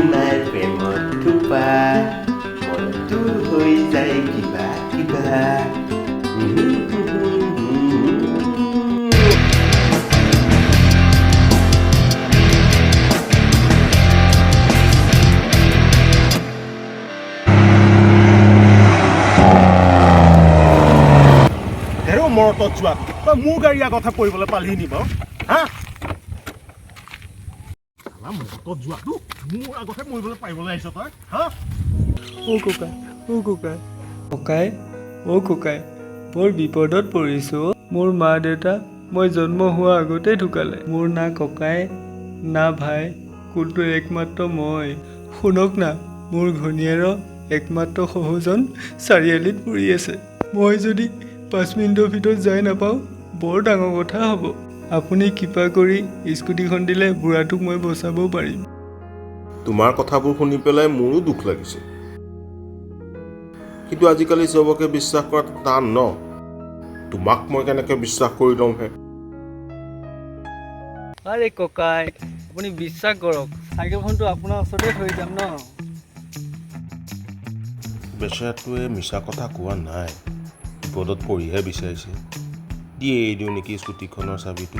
তোমাৰ প্ৰেমত থোপা মনটো হৈ যায় কিবা কিবা মৰতত যোৱা তই মোৰ গাড়ী আগতহে পৰিবলৈ পালি নি বাৰু হা মৰতত যোৱাটো মোৰ আগতহে মৰিবলৈ পাৰিবলৈ আহিছ তই হা ককাই বৰ বিপদত পৰিছো মোৰ মা দেউতা মই জন্ম হোৱা আগতে ঢুকালে মোৰ না ককাই না ভাই কোনটো একমাত্ৰ মই শুনক না মোৰ ঘনীয়াৰৰ একমাত্ৰ সহোজন চাৰিআলিত পৰি আছে মই যদি 5 মিনিটৰ ভিতৰত যাই নাপাওঁ বৰ ডাঙৰ কথা হ'ব আপুনি কৃপা কৰি স্কুটিখন দিলে বুঢ়াটোক মই বচাব পাৰিম তোমাৰ কথাবোৰ শুনি পেলাই মোৰো দুখ লাগিছে কিন্তু আজিকালি চবকে বিশ্বাস কৰাটো টান ন তোমাক মই কেনেকৈ বিশ্বাস কৰি ল'ম হে আৰে ককাই আপুনি বিশ্বাস কৰক চাইকেলখনটো আপোনাৰ ওচৰতে থৈ যাম ন বেচেৰাটোৱে মিছা কথা কোৱা নাই বিপদত পৰিহে বিচাৰিছে দিয়ে দিওঁ নেকি স্কুটিখনৰ চাবিটো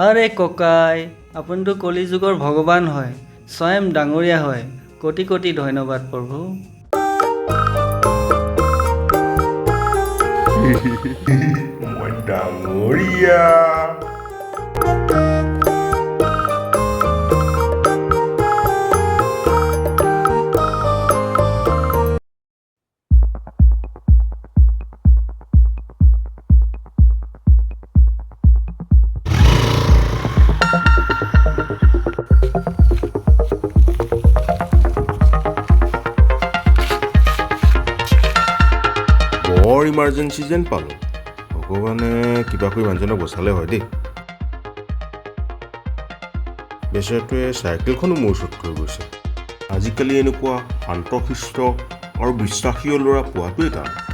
আৰে ককাই আপুনিতো কলি যুগৰ ভগৱান হয় স্বয়ং ডাঙৰীয়া হয় কোটি কোটি ধন্যবাদ প্ৰভু মই ডাঙৰীয়া বৰ ইমাৰ্জেঞ্চি যেন পালোঁ ভগৱানে কিবা কৰি মানুহজনক বচালে হয় দেই বেচেৰাটোৱে চাইকেলখনো মোৰ ওচৰত থৈ গৈছে আজিকালি এনেকুৱা শান্তশিষ্ট আৰু বিশ্বাসী ল'ৰা পোৱাটোৱেই টান